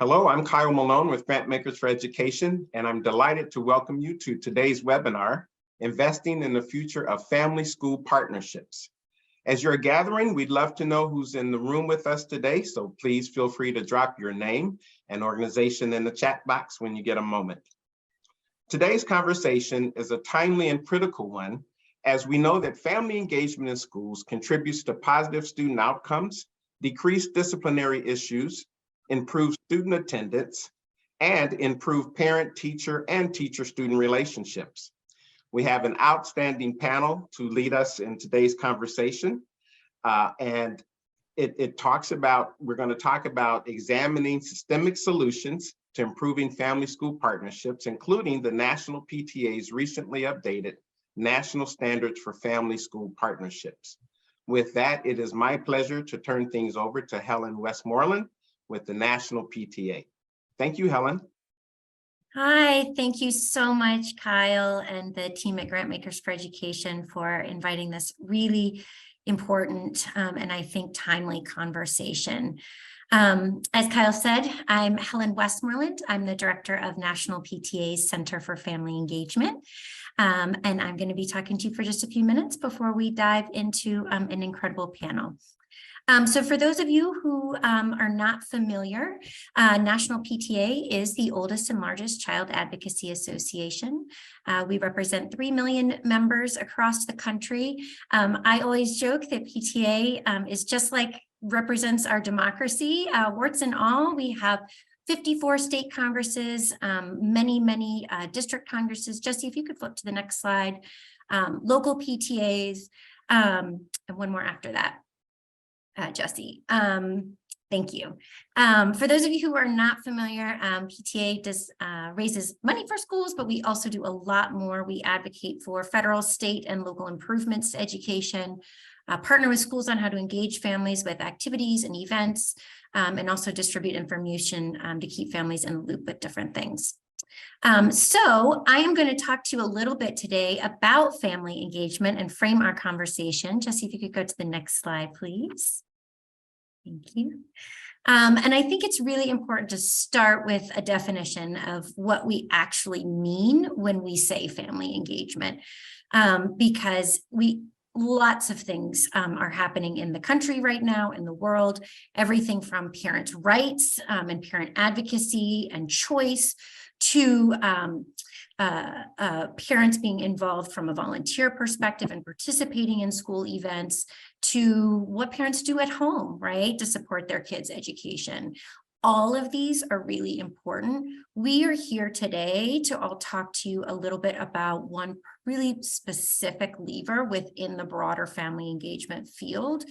Hello, I'm Kyle Malone with Grantmakers for Education, and I'm delighted to welcome you to today's webinar, Investing in the Future of Family School Partnerships. As you're gathering, we'd love to know who's in the room with us today, so please feel free to drop your name and organization in the chat box when you get a moment. Today's conversation is a timely and critical one, as we know that family engagement in schools contributes to positive student outcomes, decreased disciplinary issues, improve student attendance, and improve parent-teacher and teacher-student relationships. We have an outstanding panel to lead us in today's conversation. And we're going to talk about examining systemic solutions to improving family school partnerships, including the National PTA's recently updated National Standards for Family School Partnerships. With that, it is my pleasure to turn things over to Helen Westmoreland with the National PTA. Thank you, Helen. Hi, thank you so much, Kyle and the team at Grantmakers for Education for inviting this really important and I think timely conversation. As Kyle said, I'm Helen Westmoreland. I'm the director of National PTA's Center for Family Engagement. And I'm going to be talking to you for just a few minutes before we dive into an incredible panel. So for those of you who are not familiar, National PTA is the oldest and largest child advocacy association. We represent 3 million members across the country. I always joke that PTA is just like represents our democracy, warts and all. We have 54 state congresses, many district congresses. Jesse, if you could flip to the next slide, local PTAs, and one more after that. Jesse, thank you. For those of you who are not familiar, PTA raises money for schools, but we also do a lot more. We advocate for federal, state, and local improvements to education, partner with schools on how to engage families with activities and events, and also distribute information to keep families in the loop with different things. So I am going to talk to you a little bit today about family engagement and frame our conversation. Jesse, if you could go to the next slide, please. Thank you. And I think it's really important to start with a definition of what we actually mean when we say family engagement, because lots of things are happening in the country right now, in the world, everything from parent rights and parent advocacy and choice to parents being involved from a volunteer perspective and participating in school events, to what parents do at home, right, to support their kids' education. All of these are really important. We are here today to all talk to you a little bit about one really specific lever within the broader family engagement field,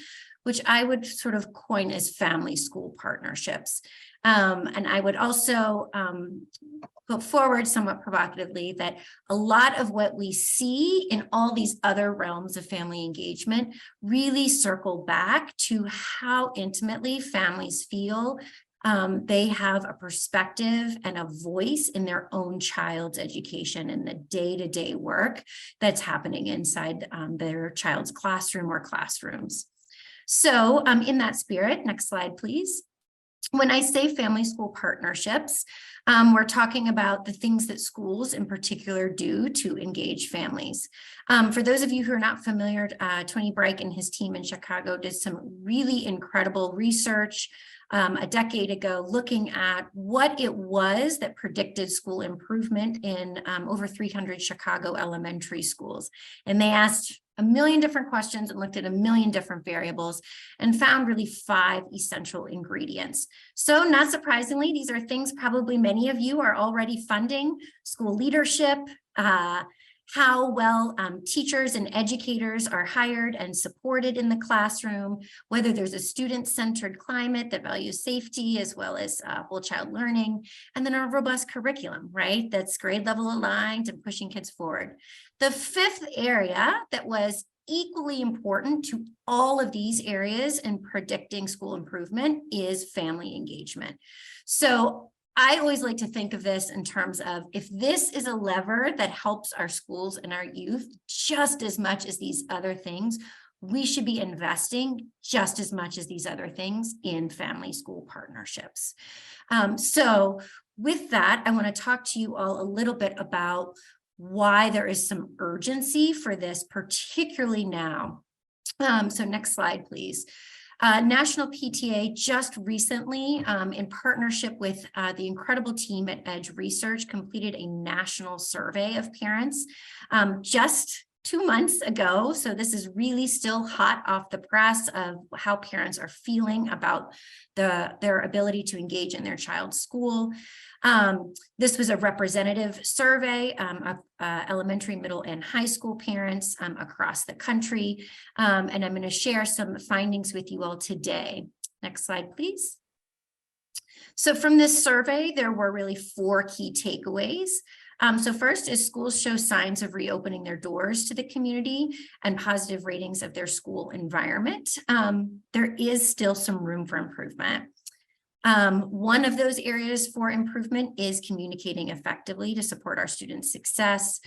which I would sort of coin as family school partnerships. And I would also put forward somewhat provocatively that a lot of what we see in all these other realms of family engagement really circle back to how intimately families feel they have a perspective and a voice in their own child's education and the day-to-day work that's happening inside their child's classroom or classrooms. So in that spirit, next slide, please. When I say family school partnerships, we're talking about the things that schools in particular do to engage families. For those of you who are not familiar, Tony Breik and his team in Chicago did some really incredible research a decade ago, looking at what it was that predicted school improvement in over 300 Chicago elementary schools. And they asked a million different questions and looked at a million different variables and found really 5 essential ingredients. So not surprisingly, these are things probably many of you are already funding: school leadership, how well teachers and educators are hired and supported in the classroom, whether there's a student-centered climate that values safety as well as whole child learning, and then a robust curriculum, right, that's grade level aligned and pushing kids forward. The 5th area that was equally important to all of these areas in predicting school improvement is family engagement. So I always like to think of this in terms of, if this is a lever that helps our schools and our youth just as much as these other things, we should be investing just as much as these other things in family school partnerships. So with that, I want to talk to you all a little bit about why there is some urgency for this, particularly now. So next slide, please. National PTA just recently, in partnership with the incredible team at Edge Research, completed a national survey of parents just 2 months ago. So this is really still hot off the press of how parents are feeling about their ability to engage in their child's school. This was a representative survey of elementary, middle, and high school parents across the country. And I'm going to share some findings with you all today. Next slide, please. So from this survey, there were really 4 key takeaways. So first is schools show signs of reopening their doors to the community and positive ratings of their school environment. There is still some room for improvement. One of those areas for improvement is communicating effectively to support our students' success.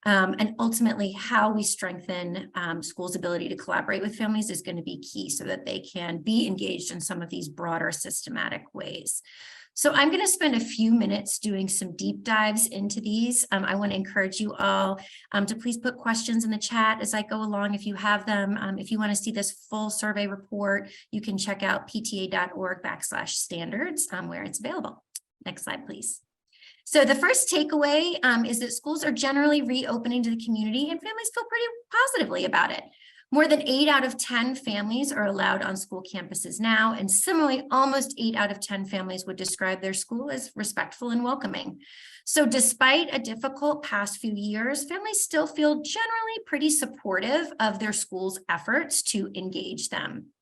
And ultimately, how we strengthen schools' ability to collaborate with families is going to be key so that they can be engaged in some of these broader systematic ways. So I'm going to spend a few minutes doing some deep dives into these. I want to encourage you all to please put questions in the chat as I go along if you have them. If you want to see this full survey report, you can check out pta.org/standards where it's available. Next slide, please. So the first takeaway is that schools are generally reopening to the community and families feel pretty positively about it. More than 8 out of 10 families are allowed on school campuses now, and similarly, almost 8 out of 10 families would describe their school as respectful and welcoming. So despite a difficult past few years, families still feel generally pretty supportive of their school's efforts to engage them.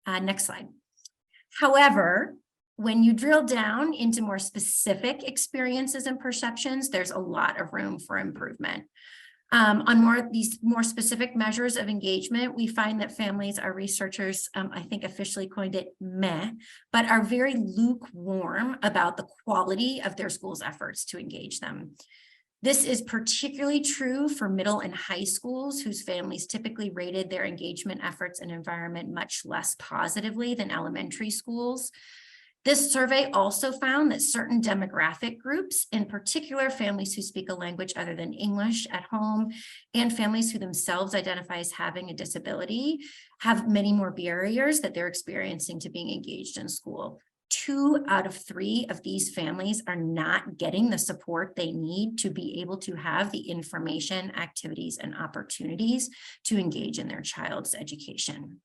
Next slide. However, when you drill down into more specific experiences and perceptions, there's a lot of room for improvement. On these more specific measures of engagement, we find that families, our researchers, I think officially coined it meh, but are very lukewarm about the quality of their school's efforts to engage them. This is particularly true for middle and high schools, whose families typically rated their engagement efforts and environment much less positively than elementary schools. This survey also found that certain demographic groups, in particular families who speak a language other than English at home and families who themselves identify as having a disability, have many more barriers that they're experiencing to being engaged in school. 2 out of 3 of these families are not getting the support they need to be able to have the information, activities, and opportunities to engage in their child's education.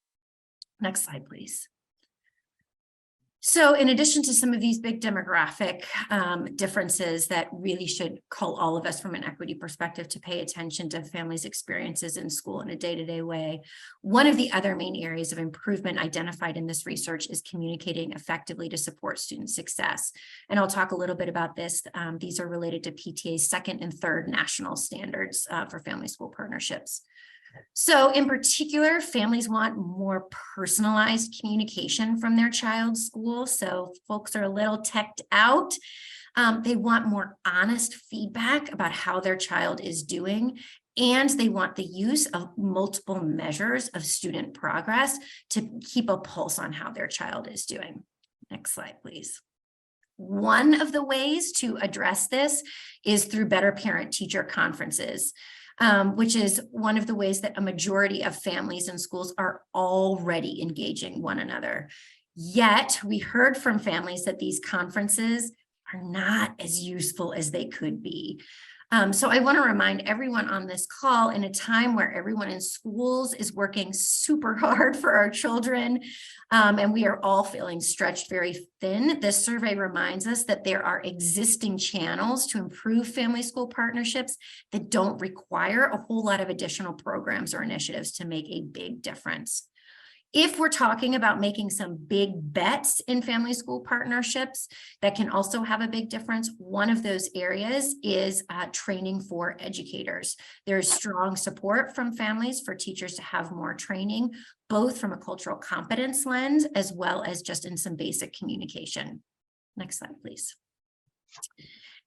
Next slide, please. So in addition to some of these big demographic differences that really should call all of us from an equity perspective to pay attention to families' experiences in school in a day-to-day way, one of the other main areas of improvement identified in this research is communicating effectively to support student success. And I'll talk a little bit about this. These are related to PTA's 2nd and 3rd national standards for family school partnerships. So in particular, families want more personalized communication from their child's school. So folks are a little teched out. They want more honest feedback about how their child is doing. And they want the use of multiple measures of student progress to keep a pulse on how their child is doing. Next slide, please. One of the ways to address this is through better parent-teacher conferences. Which is one of the ways that a majority of families and schools are already engaging one another. Yet we heard from families that these conferences are not as useful as they could be. So I want to remind everyone on this call, in a time where everyone in schools is working super hard for our children, and we are all feeling stretched very thin, this survey reminds us that there are existing channels to improve family school partnerships that don't require a whole lot of additional programs or initiatives to make a big difference. If we're talking about making some big bets in family school partnerships that can also have a big difference, one of those areas is training for educators. There's strong support from families for teachers to have more training, both from a cultural competence lens, as well as just in some basic communication. Next slide, please.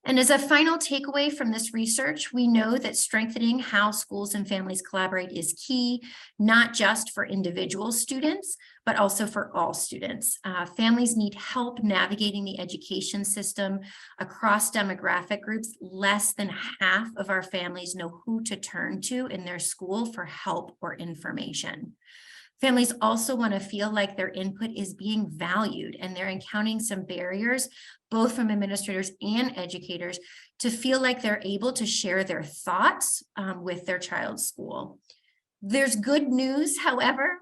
And as a final takeaway from this research, we know that strengthening how schools and families collaborate is key, not just for individual students, but also for all students. Families need help navigating the education system across demographic groups. Less than half of our families know who to turn to in their school for help or information. Families also want to feel like their input is being valued, and they're encountering some barriers, both from administrators and educators, to feel like they're able to share their thoughts with their child's school. There's good news, however.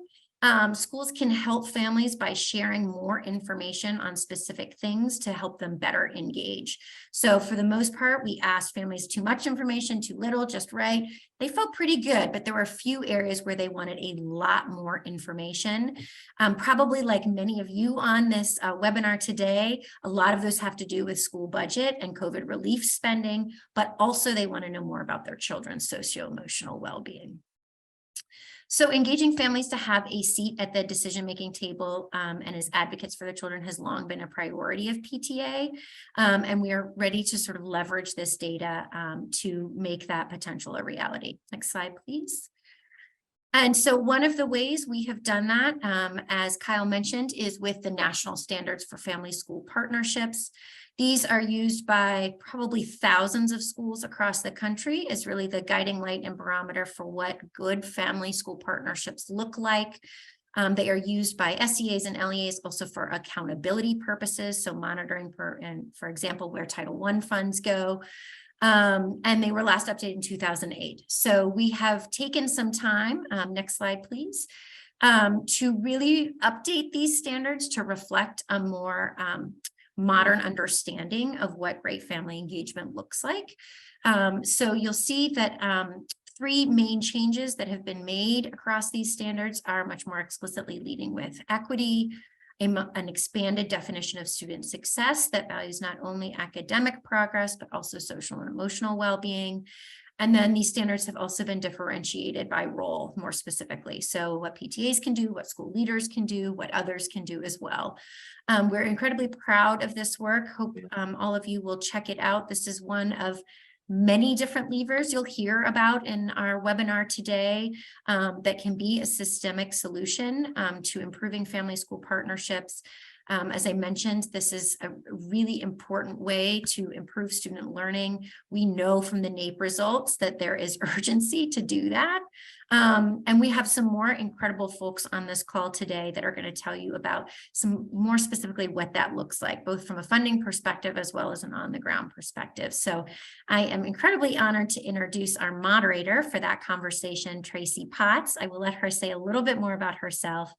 Schools can help families by sharing more information on specific things to help them better engage. So for the most part, we asked families too much information, too little, just right. They felt pretty good, but there were a few areas where they wanted a lot more information. Probably like many of you on this webinar today, a lot of those have to do with school budget and COVID relief spending, but also they want to know more about their children's socio-emotional well-being. So engaging families to have a seat at the decision-making table and as advocates for their children has long been a priority of PTA. And we are ready to sort of leverage this data to make that potential a reality. Next slide, please. And so one of the ways we have done that, as Kyle mentioned, is with the National Standards for Family School Partnerships. These are used by probably thousands of schools across the country as really the guiding light and barometer for what good family school partnerships look like. They are used by SEAs and LEAs also for accountability purposes, so monitoring for example, where Title I funds go. And they were last updated in 2008. So we have taken some time, next slide, please, to really update these standards to reflect a more modern understanding of what great family engagement looks like. So you'll see that three main changes that have been made across these standards are much more explicitly leading with equity, an expanded definition of student success that values not only academic progress, but also social and emotional well-being. And then these standards have also been differentiated by role more specifically. So what PTAs can do, what school leaders can do, what others can do as well. We're incredibly proud of this work. Hope all of you will check it out. This is one of many different levers you'll hear about in our webinar today that can be a systemic solution to improving family school partnerships. As I mentioned, this is a really important way to improve student learning. We know from the NAEP results that there is urgency to do that. And we have some more incredible folks on this call today that are going to tell you about some more specifically what that looks like, both from a funding perspective as well as an on-the-ground perspective. So I am incredibly honored to introduce our moderator for that conversation, Tracy Potts. I will let her say a little bit more about herself,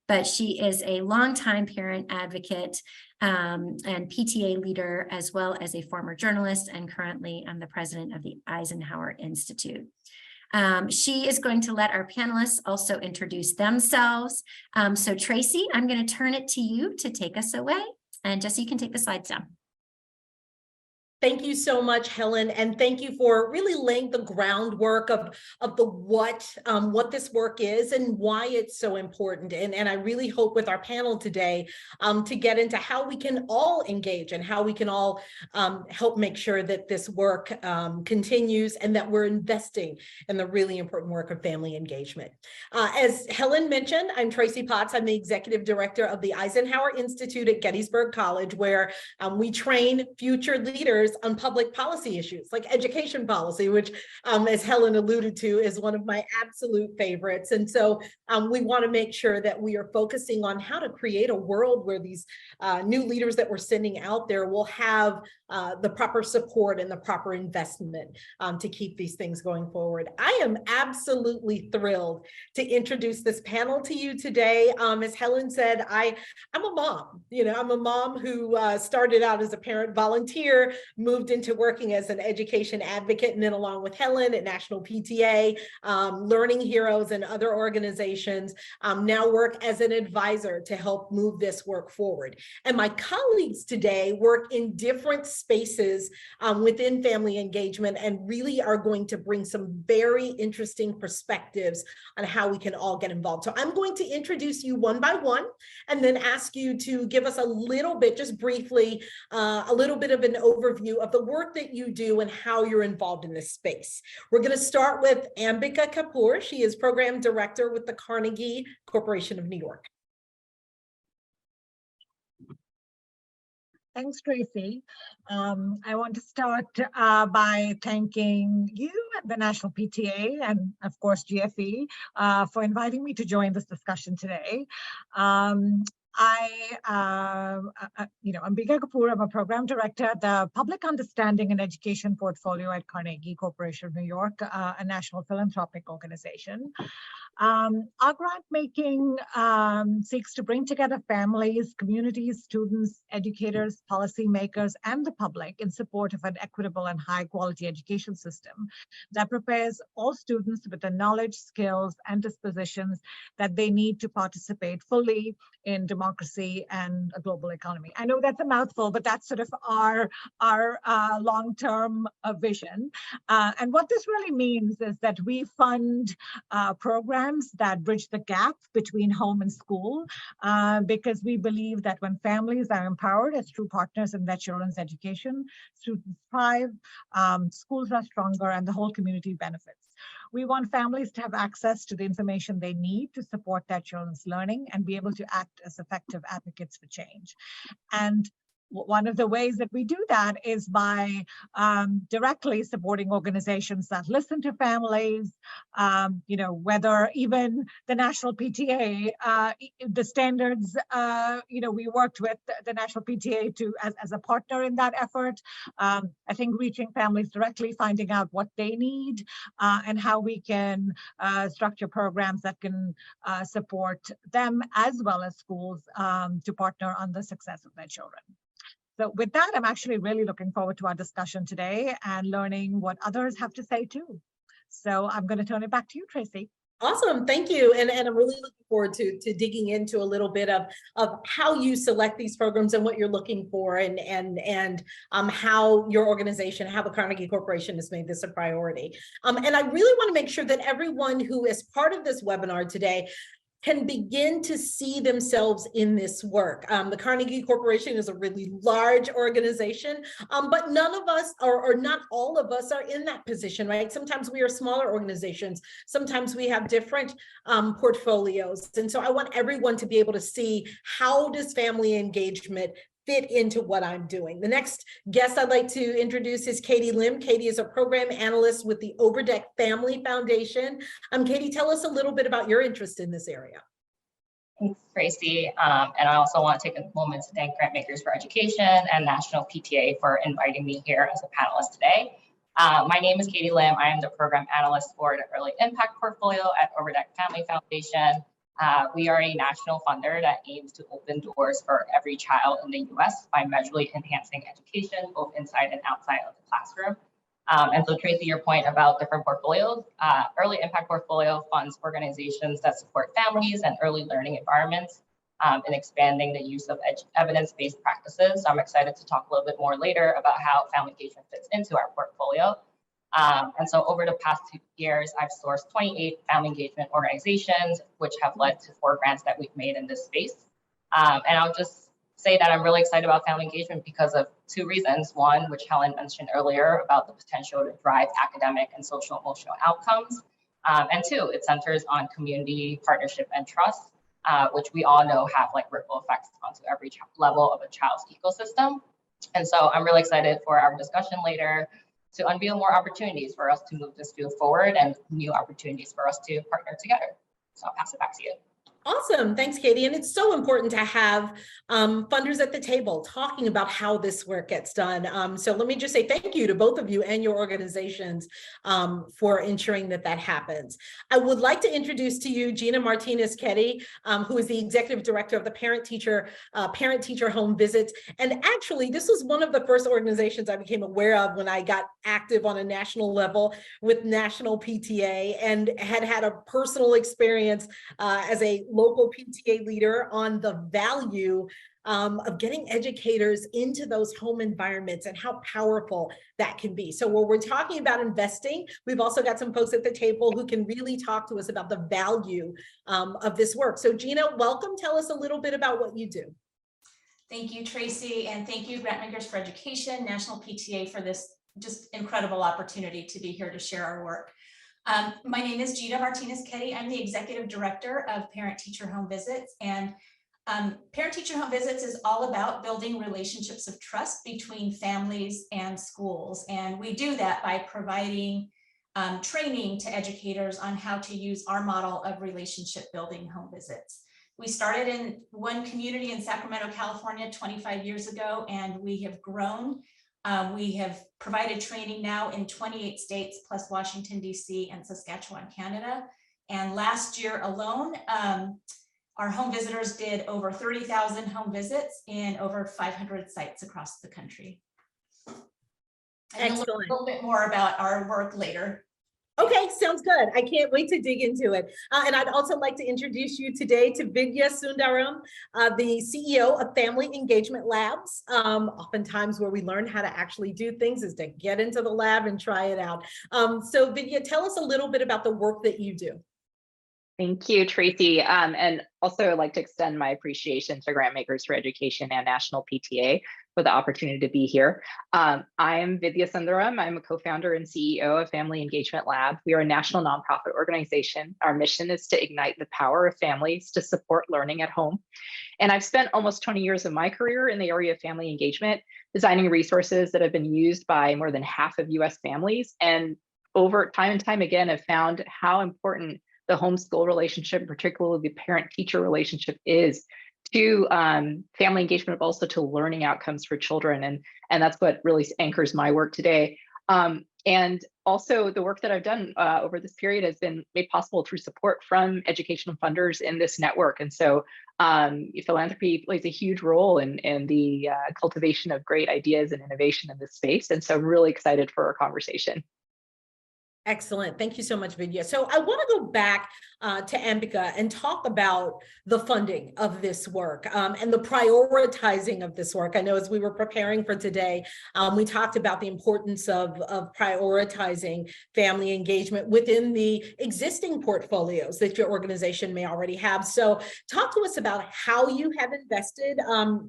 but she is a longtime parent advocate and PTA leader, as well as a former journalist, and currently I'm the president of the Eisenhower Institute. She is going to let our panelists also introduce themselves. So Tracy, I'm going to turn it to you to take us away. And Jesse, you can take the slides down. Thank you so much, Helen, and thank you for really laying the groundwork of the what this work is and why it's so important. And I really hope with our panel today to get into how we can all engage and how we can all help make sure that this work continues and that we're investing in the really important work of family engagement. As Helen mentioned, I'm Tracy Potts. I'm the executive director of the Eisenhower Institute at Gettysburg College, where we train future leaders on public policy issues like education policy, which, as Helen alluded to, is one of my absolute favorites. And so we want to make sure that we are focusing on how to create a world where these new leaders that we're sending out there will have the proper support and the proper investment to keep these things going forward. I am absolutely thrilled to introduce this panel to you today. As Helen said, I'm a mom. I'm a mom who started out as a parent volunteer, moved into working as an education advocate, and then along with Helen at National PTA, Learning Heroes and other organizations, now work as an advisor to help move this work forward. And my colleagues today work in different spaces within family engagement and really are going to bring some very interesting perspectives on how we can all get involved. So I'm going to introduce you one by one and then ask you to give us a little bit, just briefly, a little bit of an overview overview of the work that you do and how you're involved in this space. We're going to start with Ambika Kapoor. She is Program Director with the Carnegie Corporation of New York. Thanks, Tracy. I want to start by thanking you and the National PTA and, of course, GFE for inviting me to join this discussion today. I'm Ambika Kapoor. I'm a program director at the Public Understanding and Education Portfolio at Carnegie Corporation of New York, a national philanthropic organization. Our grant making seeks to bring together families, communities, students, educators, policymakers, and the public in support of an equitable and high quality education system that prepares all students with the knowledge, skills, and dispositions that they need to participate fully in democracy and a global economy. I know that's a mouthful, but that's sort of our long-term vision. And what this really means is that we fund programs that bridge the gap between home and school, because we believe that when families are empowered as true partners in their children's education, students thrive, schools are stronger, and the whole community benefits. We want families to have access to the information they need to support their children's learning and be able to act as effective advocates for change. And one of the ways that we do that is by directly supporting organizations that listen to families, whether even the National PTA, the standards, we worked with the National PTA as a partner in that effort. I think reaching families directly, finding out what they need, and how we can structure programs that can support them as well as schools to partner on the success of their children. So with that, I'm actually really looking forward to our discussion today and learning what others have to say too. So I'm going to turn it back to you, Tracy. Awesome, thank you. And I'm really looking forward to digging into a little bit of how you select these programs and what you're looking for, and how your organization, how the Carnegie Corporation has made this a priority. And I really want to make sure that everyone who is part of this webinar today can begin to see themselves in this work. The Carnegie Corporation is a really large organization, but none of us, or not all of us, are in that position, right? Sometimes we are smaller organizations. Sometimes we have different portfolios. And so I want everyone to be able to see, how does family engagement fit into what I'm doing? The next guest I'd like to introduce is Katie Lim. Katie is a program analyst with the Overdeck Family Foundation. Katie, tell us a little bit about your interest in this area. Thanks, Tracy. And I also want to take a moment to thank Grantmakers for Education and National PTA for inviting me here as a panelist today. My name is Katie Lim. I am the program analyst for the Early Impact Portfolio at Overdeck Family Foundation. We are a national funder that aims to open doors for every child in the US by measurably enhancing education, both inside and outside of the classroom. And so Tracy, your point about different portfolios, Early Impact Portfolio funds organizations that support families and early learning environments, and expanding the use of evidence-based practices. So I'm excited to talk a little bit more later about how family engagement fits into our portfolio. And so over the past 2 years, I've sourced 28 family engagement organizations, which have led to 4 grants that we've made in this space. And I'll just say that I'm really excited about family engagement because of 2 reasons. One, which Helen mentioned earlier, about the potential to drive academic and social emotional outcomes. And 2, it centers on community, partnership, and trust, which we all know have like ripple effects onto every level of a child's ecosystem. And so I'm really excited for our discussion later to unveil more opportunities for us to move this field forward and new opportunities for us to partner together. So I'll pass it back to you. Awesome. Thanks, Katie. And it's so important to have funders at the table talking about how this work gets done. So let me just say thank you to both of you and your organizations for ensuring that that happens. I would like to introduce to you Gina Martinez-Ketty, who is the Executive Director of the Parent-Teacher Home Visits. And actually, this was one of the first organizations I became aware of when I got active on a national level with National PTA, and had a personal experience as a local PTA leader on the value of getting educators into those home environments and how powerful that can be. So when we're talking about investing, we've also got some folks at the table who can really talk to us about the value of this work. So Gina, welcome. Tell us a little bit about what you do. Thank you, Tracy, and thank you, Grantmakers for Education, National PTA, for this just incredible opportunity to be here to share our work. My name is Gita Martinez-Ketty. I'm the Executive Director of Parent-Teacher Home Visits, and Parent-Teacher Home Visits is all about building relationships of trust between families and schools, and we do that by providing training to educators on how to use our model of relationship building home visits. We started in one community in Sacramento, California 25 years ago, and we have grown. We have provided training now in 28 states, plus Washington, DC, and Saskatchewan, Canada. And last year alone, our home visitors did over 30,000 home visits in over 500 sites across the country. And a little bit more about our work later. Okay, sounds good. I can't wait to dig into it. And I'd also like to introduce you today to Vidya Sundaram, the CEO of Family Engagement Labs. Oftentimes where we learn how to actually do things is to get into the lab and try it out. So Vidya, tell us a little bit about the work that you do. Thank you, Tracy. And also I'd like to extend my appreciation to Grantmakers for Education and National PTA for the opportunity to be here. I am Vidya Sundaram. I'm a co-founder and CEO of Family Engagement Lab. We are a national nonprofit organization. Our mission is to ignite the power of families to support learning at home. And I've spent almost 20 years of my career in the area of family engagement, designing resources that have been used by more than half of US families. And over time and time again, I've found how important the homeschool relationship, particularly the parent-teacher relationship, is to family engagement, but also to learning outcomes for children. And that's what really anchors my work today. And also the work that I've done over this period has been made possible through support from educational funders in this network. And so philanthropy plays a huge role in the cultivation of great ideas and innovation in this space. And so I'm really excited for our conversation. Excellent. Thank you so much, Vidya. So I want to go back to Ambika and talk about the funding of this work and the prioritizing of this work. I know as we were preparing for today, we talked about the importance of prioritizing family engagement within the existing portfolios that your organization may already have. So talk to us about how you have invested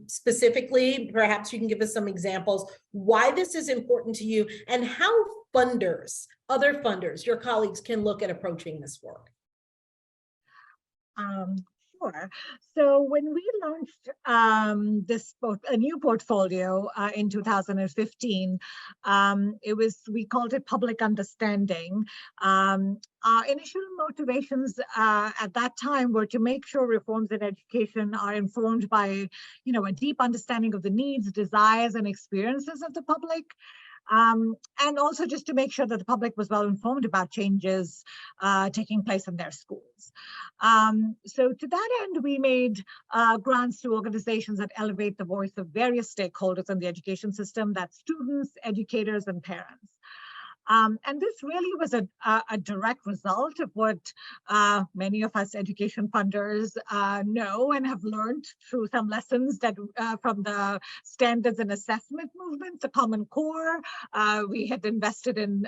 specifically. Perhaps you can give us some examples, why this is important to you, and how funders, other funders, your colleagues can look at approaching this work. Sure. So when we launched a new portfolio in 2015, we called it Public Understanding. Our initial motivations at that time were to make sure reforms in education are informed by, a deep understanding of the needs, desires, and experiences of the public. And also just to make sure that the public was well informed about changes taking place in their schools. So to that end, we made grants to organizations that elevate the voice of various stakeholders in the education system, that's students, educators, and parents. And this really was a direct result of what many of us education funders know and have learned through some lessons that from the standards and assessment movement, the Common Core. We had invested in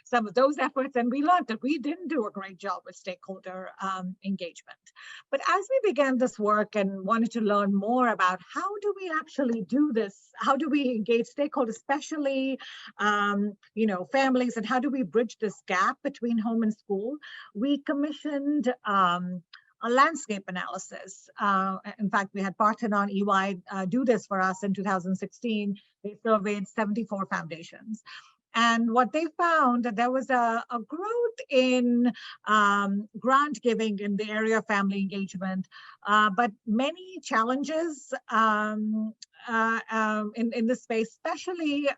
some of those efforts, and we learned that we didn't do a great job with stakeholder engagement. But as we began this work and wanted to learn more about how do we actually do this, how do we engage stakeholders, especially families, and how do we bridge this gap between home and school, we commissioned a landscape analysis. In fact, we had Parthenon EY do this for us in 2016. They surveyed 74 foundations. And what they found, that there was a growth in grant giving in the area of family engagement, but many challenges in this space, especially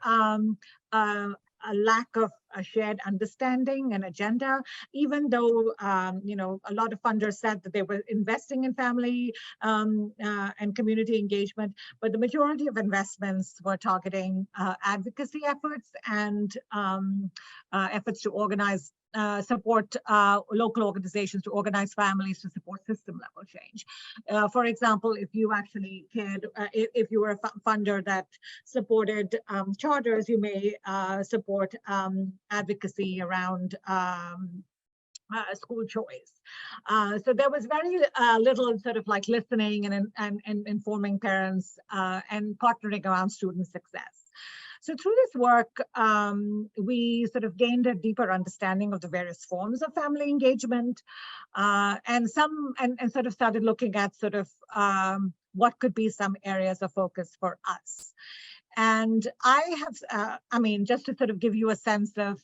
a lack of a shared understanding and agenda, even though, a lot of funders said that they were investing in family and community engagement, but the majority of investments were targeting advocacy efforts and efforts to organize support local organizations to organize families to support system level change. For example, if you actually cared, if you were a funder that supported charters, you may support advocacy around school choice. So there was very little sort of like listening and informing parents and partnering around student success. So through this work, we sort of gained a deeper understanding of the various forms of family engagement, and sort of started looking at sort of what could be some areas of focus for us. And I have, I mean, just to sort of give you a sense of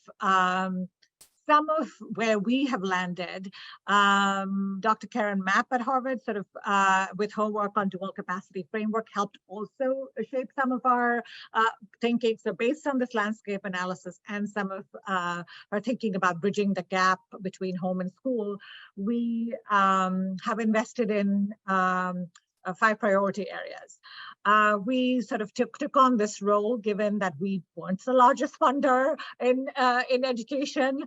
some of where we have landed, Dr. Karen Mapp at Harvard, sort of with her work on dual capacity framework, helped also shape some of our thinking. So based on this landscape analysis and some of our thinking about bridging the gap between home and school, we have invested in 5 priority areas. We sort of took on this role, given that we weren't the largest funder in education.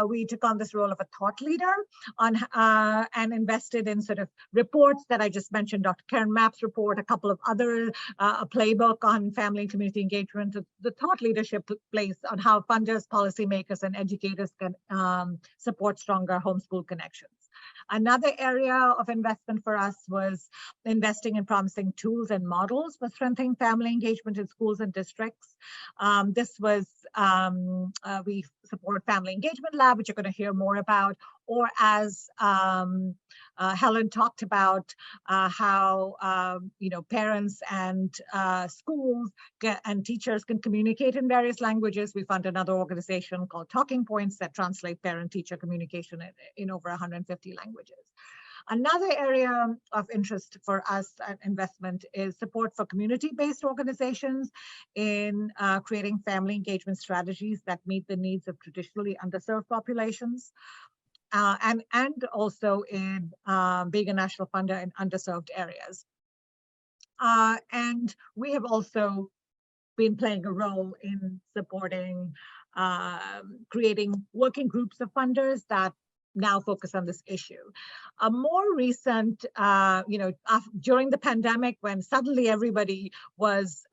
We took on this role of a thought leader on and invested in sort of reports that I just mentioned, Dr. Karen Mapp's report, a couple of other, a playbook on family and community engagement, the thought leadership place on how funders, policymakers, and educators can support stronger homeschool connections. Another area of investment for us was investing in promising tools and models for strengthening family engagement in schools and districts. This was, we support Family Engagement Lab, which you're going to hear more about, or as Helen talked about, how parents and schools and teachers can communicate in various languages. We fund another organization called Talking Points that translate parent-teacher communication in over 150 languages. Another area of interest for us at investment is support for community-based organizations in creating family engagement strategies that meet the needs of traditionally underserved populations. And also in being a national funder in underserved areas. And we have also been playing a role in supporting, creating working groups of funders that now focus on this issue. A more recent, during the pandemic, when suddenly everybody was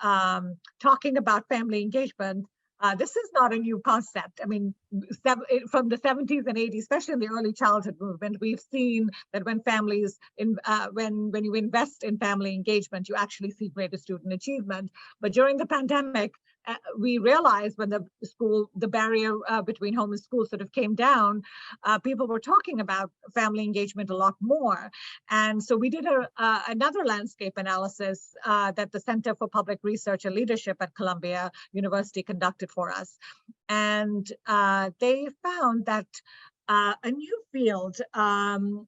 talking about family engagement, this is not a new concept. I mean, from the 70s and 80s, especially in the early childhood movement, we've seen that when families, when you invest in family engagement, you actually see greater student achievement. But during the pandemic, we realized when the barrier between home and school sort of came down, people were talking about family engagement a lot more. And so we did another landscape analysis that the Center for Public Research and Leadership at Columbia University conducted for us. And they found that a new field on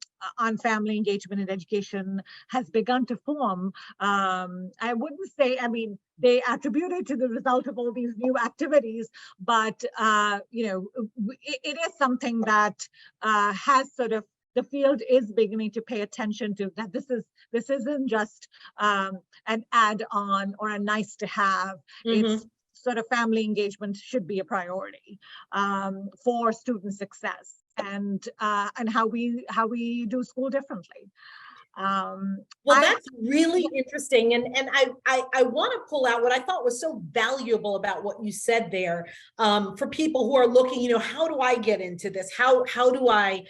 family engagement in education has begun to form. I wouldn't say, I mean, they attribute it to the result of all these new activities, but it is something that has sort of, the field is beginning to pay attention to, that this isn't just an add-on or a nice to have. It's sort of family engagement should be a priority for student success and how we do school differently. Well, that's really interesting. And I want to pull out what I thought was so valuable about what you said there, for people who are looking, how do I get into this? How do I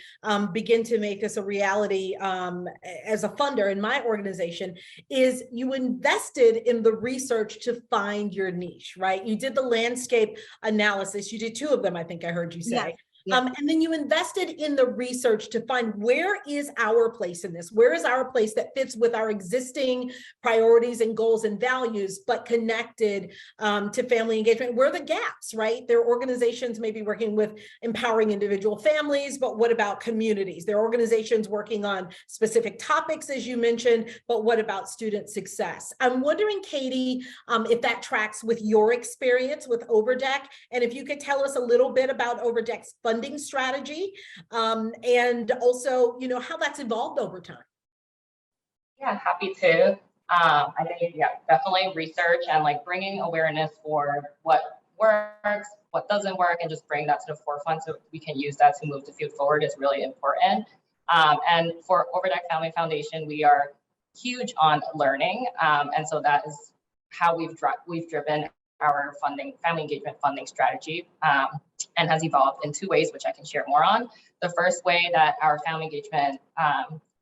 begin to make this a reality as a funder in my organization, is you invested in the research to find your niche, right? You did the landscape analysis. You did 2 of them, I think I heard you say. Yes. Yeah. And then you invested in the research to find where is our place in this? Where is our place that fits with our existing priorities and goals and values, but connected to family engagement? Where are the gaps, right? There are organizations maybe working with empowering individual families, but what about communities? There are organizations working on specific topics, as you mentioned, but what about student success? I'm wondering, Katie, if that tracks with your experience with Overdeck, and if you could tell us a little bit about Overdeck's funding strategy, and also, how that's evolved over time. Yeah, happy to. I think, yeah, definitely research and like bringing awareness for what works, what doesn't work, and just bring that to the forefront so we can use that to move the field forward is really important. And for Overdeck Family Foundation, we are huge on learning, and so that is how we've driven our family engagement funding strategy, and has evolved in two ways, which I can share more on. The first way that our family engagement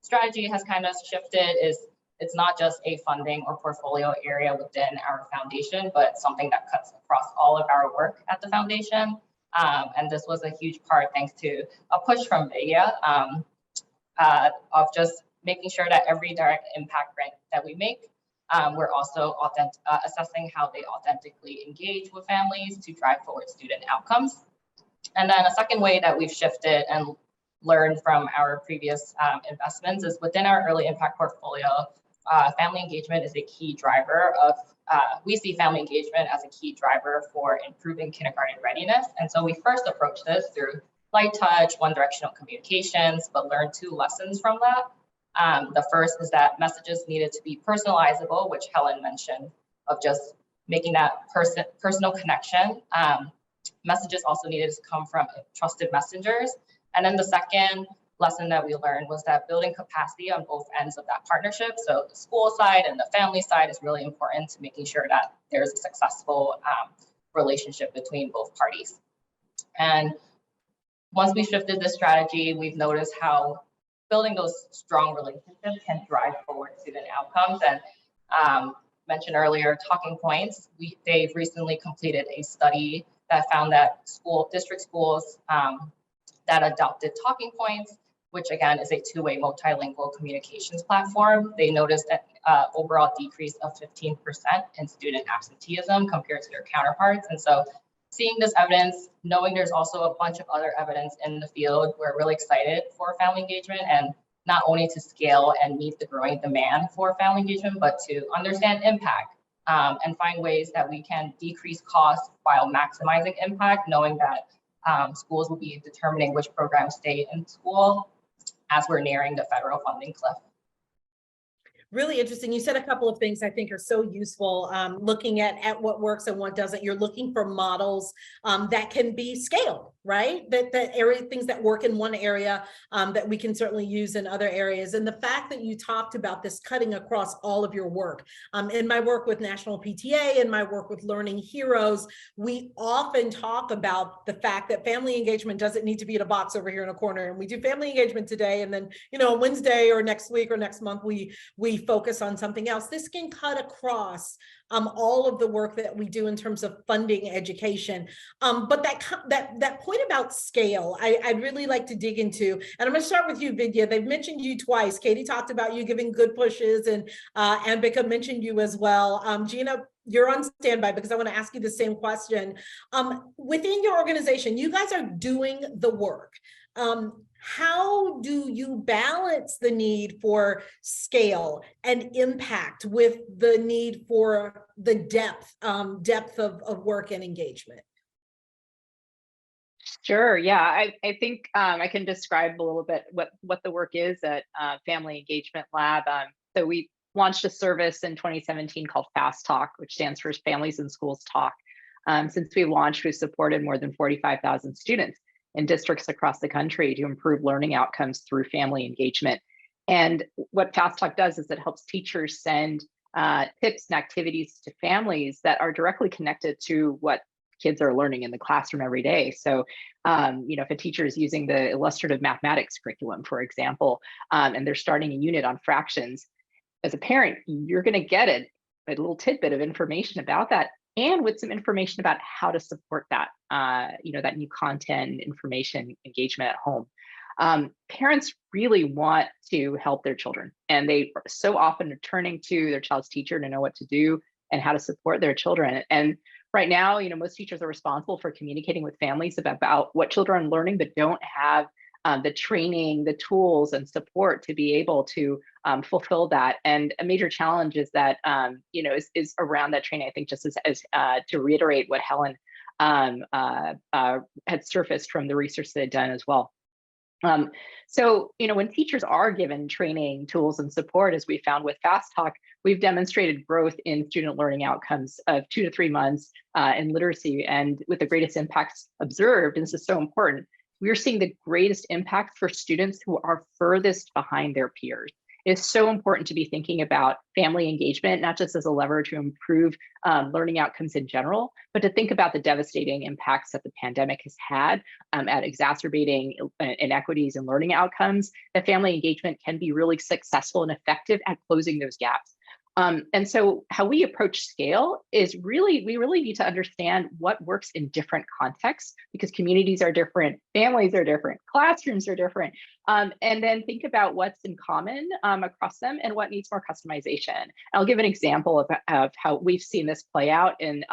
strategy has kind of shifted is it's not just a funding or portfolio area within our foundation, but something that cuts across all of our work at the foundation. And this was a huge part thanks to a push from Vidya of just making sure that every direct impact grant that we make, we're also assessing how they authentically engage with families to drive forward student outcomes. And then a second way that we've shifted and learned from our previous investments is within our early impact portfolio, family engagement is a key driver of, we see family engagement as a key driver for improving kindergarten readiness. And so we first approached this through light touch, one-directional communications, but learned two lessons from that. The first is that messages needed to be personalizable, which Helen mentioned, of just making that personal connection. Messages also needed to come from trusted messengers. And then the second lesson that we learned was that building capacity on both ends of that partnership, so the school side and the family side, is really important to making sure that there's a successful relationship between both parties. And once we shifted this strategy, we've noticed how building those strong relationships can drive forward student outcomes. And mentioned earlier, talking points, they've recently completed a study that found that district schools that adopted talking points, which again is a two-way multilingual communications platform, they noticed an overall decrease of 15% in student absenteeism compared to their counterparts. And so seeing this evidence, knowing there's also a bunch of other evidence in the field, we're really excited for family engagement, and not only to scale and meet the growing demand for family engagement, but to understand impact and find ways that we can decrease costs while maximizing impact, knowing that schools will be determining which programs stay in school as we're nearing the federal funding cliff. Really interesting. You said a couple of things I think are so useful, looking at what works and what doesn't. You're looking for models that can be scaled, right? Things that work in one area that we can certainly use in other areas. And the fact that you talked about this cutting across all of your work. In my work with National PTA and my work with Learning Heroes, we often talk about the fact that family engagement doesn't need to be in a box over here in a corner. And we do family engagement today, and then, you know, Wednesday or next week or next month, we focus on something else. This can cut across all of the work that we do in terms of funding education. But that point about scale, I'd really like to dig into, and I'm going to start with you, Vidya. They've mentioned you twice. Katie talked about you giving good pushes, and Ambika mentioned you as well. Gina, you're on standby because I want to ask you the same question. Within your organization, you guys are doing the work. How do you balance the need for scale and impact with the need for the depth of work and engagement? Sure. Yeah, I think I can describe a little bit what the work is at Family Engagement Lab. So we launched a service in 2017 called Fast Talk, which stands for Families in Schools Talk. Since we launched, we've supported more than 45,000 students in districts across the country to improve learning outcomes through family engagement. And what Fast Talk does is it helps teachers send tips and activities to families that are directly connected to what kids are learning in the classroom every day. So, you know, if a teacher is using the illustrative mathematics curriculum, for example, and they're starting a unit on fractions, as a parent, you're going to get a little tidbit of information about that, and with some information about how to support that, you know, that new content, information, engagement at home. Parents really want to help their children, and they so often are turning to their child's teacher to know what to do and how to support their children. And right now, you know, most teachers are responsible for communicating with families about what children are learning, but don't have the training, the tools and support to be able to fulfill that. And a major challenge is that, you know, is around that training. I think just as to reiterate what Helen had surfaced from the research they had done as well. So, you know, when teachers are given training, tools, and support, as we found with Fast Talk, we've demonstrated growth in student learning outcomes of 2 to 3 months in literacy. And with the greatest impacts observed, and this is so important, we're seeing the greatest impact for students who are furthest behind their peers. It's so important to be thinking about family engagement, not just as a lever to improve learning outcomes in general, but to think about the devastating impacts that the pandemic has had at exacerbating inequities in learning outcomes. That family engagement can be really successful and effective at closing those gaps. And so how we approach scale is we really need to understand what works in different contexts, because communities are different, families are different, classrooms are different, and then think about what's in common across them and what needs more customization. I'll give an example of how we've seen this play out and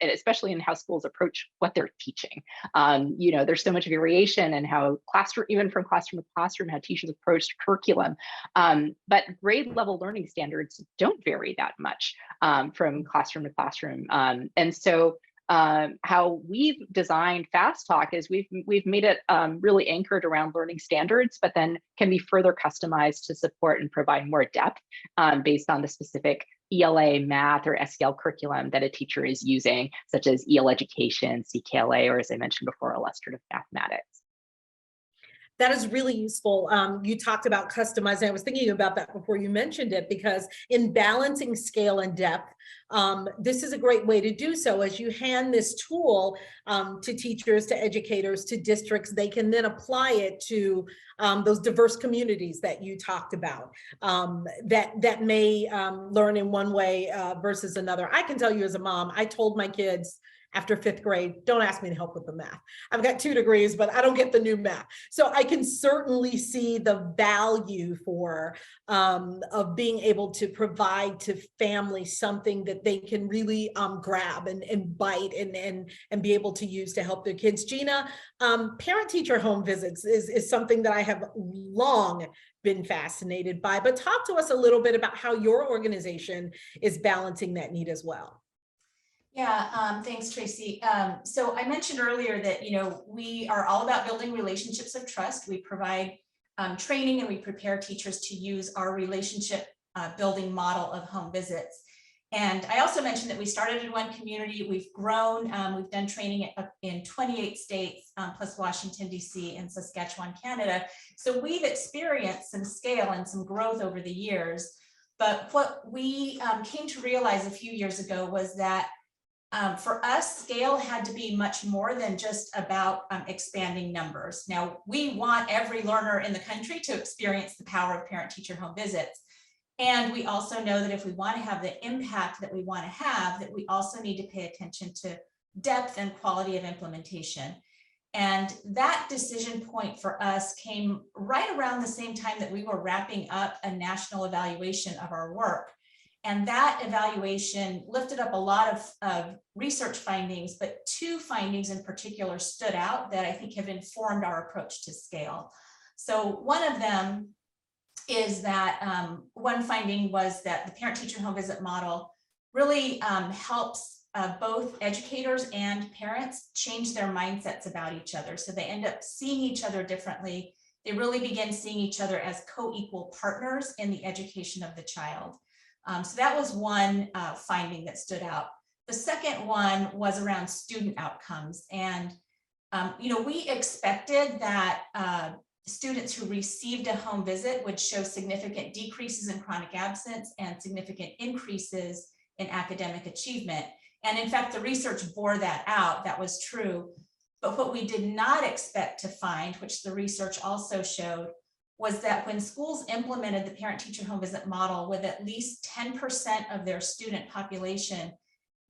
especially in how schools approach what they're teaching. There's so much variation in how even from classroom to classroom, how teachers approach curriculum, but grade level learning standards don't vary that much from classroom to classroom. And so how we've designed Fast Talk is we've made it really anchored around learning standards, but then can be further customized to support and provide more depth based on the specific ELA, math, or SEL curriculum that a teacher is using, such as EL education, CKLA, or as I mentioned before, illustrative mathematics. That is really useful. You talked about customizing. I was thinking about that before you mentioned it, because in balancing scale and depth, this is a great way to do so. As you hand this tool to teachers, to educators, to districts, they can then apply it to those diverse communities that you talked about that may learn in one way versus another. I can tell you as a mom, I told my kids after 5th grade, don't ask me to help with the math. I've got 2 degrees, but I don't get the new math. So I can certainly see the value of being able to provide to families something that they can really grab and bite and be able to use to help their kids. Gina, parent-teacher home visits is something that I have long been fascinated by, but talk to us a little bit about how your organization is balancing that need as well. Yeah, thanks, Tracy. So I mentioned earlier that, we are all about building relationships of trust. We provide training and we prepare teachers to use our relationship building model of home visits. And I also mentioned that we started in one community, we've grown, we've done training in 28 states, plus Washington, DC, and Saskatchewan, Canada. So we've experienced some scale and some growth over the years. But what we came to realize a few years ago was that for us, scale had to be much more than just about expanding numbers. Now, we want every learner in the country to experience the power of parent-teacher home visits. And we also know that if we want to have the impact that we want to have, that we also need to pay attention to depth and quality of implementation. And that decision point for us came right around the same time that we were wrapping up a national evaluation of our work. And that evaluation lifted up a lot of research findings, but 2 findings in particular stood out that I think have informed our approach to scale. So one of them is that one finding was that the parent-teacher home visit model really helps both educators and parents change their mindsets about each other. So they end up seeing each other differently. They really begin seeing each other as co-equal partners in the education of the child. So that was one finding that stood out. The second one was around student outcomes. And, we expected that students who received a home visit would show significant decreases in chronic absence and significant increases in academic achievement. And in fact, the research bore that out. That was true. But what we did not expect to find, which the research also showed, was that when schools implemented the parent-teacher home visit model with at least 10% of their student population,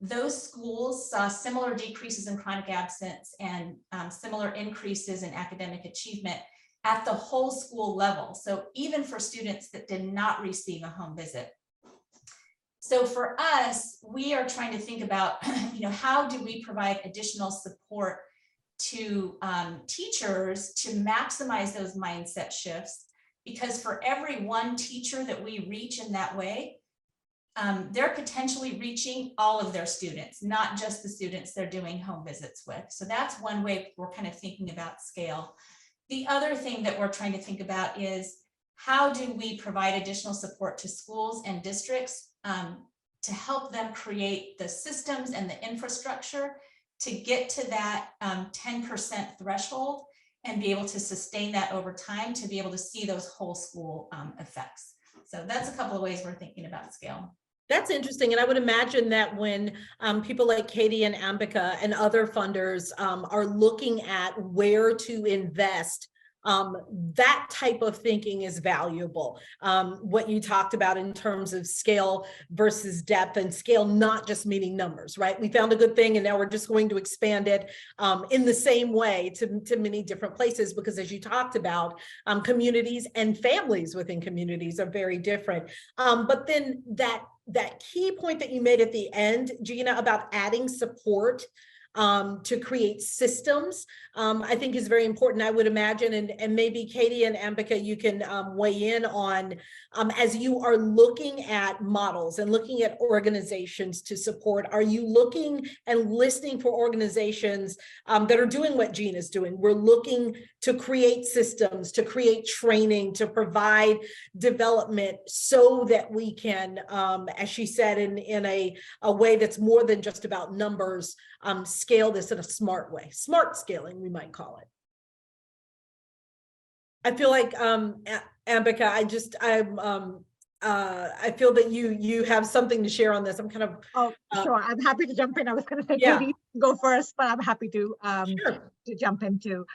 those schools saw similar decreases in chronic absence and similar increases in academic achievement at the whole school level. So even for students that did not receive a home visit. So for us, we are trying to think about, how do we provide additional support to teachers to maximize those mindset shifts, because for every one teacher that we reach in that way, they're potentially reaching all of their students, not just the students they're doing home visits with. So that's one way we're kind of thinking about scale. The other thing that we're trying to think about is how do we provide additional support to schools and districts to help them create the systems and the infrastructure to get to that 10% threshold and be able to sustain that over time to be able to see those whole school effects. So that's a couple of ways we're thinking about scale. That's interesting. And I would imagine that when people like Katie and Ambika and other funders are looking at where to invest, that type of thinking is valuable. What you talked about in terms of scale versus depth, and scale not just meaning numbers, right? We found a good thing and now we're just going to expand it in the same way to many different places, because as you talked about, communities and families within communities are very different. But then that key point that you made at the end, Gina, about adding support to create systems, I think is very important. I would imagine, and maybe Katie and Ambika, you can weigh in on, as you are looking at models and looking at organizations to support, are you looking and listening for organizations that are doing what Gina's doing? We're looking to create systems, to create training, to provide development so that we can, as she said, in a way that's more than just about numbers, scale this in a smart way. Smart scaling, we might call it. I feel like, Ambika, I feel that you have something to share on this. I'm kind of. Oh, sure. I'm happy to jump in. I was going to say, Yeah. Katie, go first, but I'm happy to Sure. to jump in too.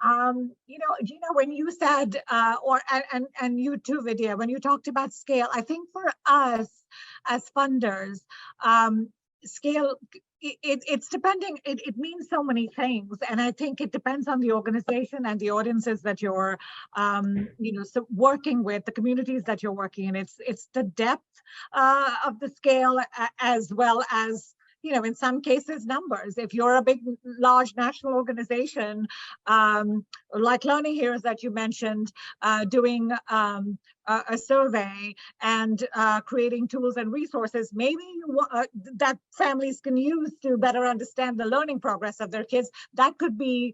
You know, Gina, when you said, and you too, Vidya, when you talked about scale, I think for us as funders, scale, it's depending, it means so many things. And I think it depends on the organization and the audiences that you're, you know, so working with, the communities that you're working in. It's the depth of the scale, as well as, you know, in some cases, numbers. If you're a big, large national organization, like Learning Heroes that you mentioned, doing a survey and creating tools and resources, maybe that families can use to better understand the learning progress of their kids. That could be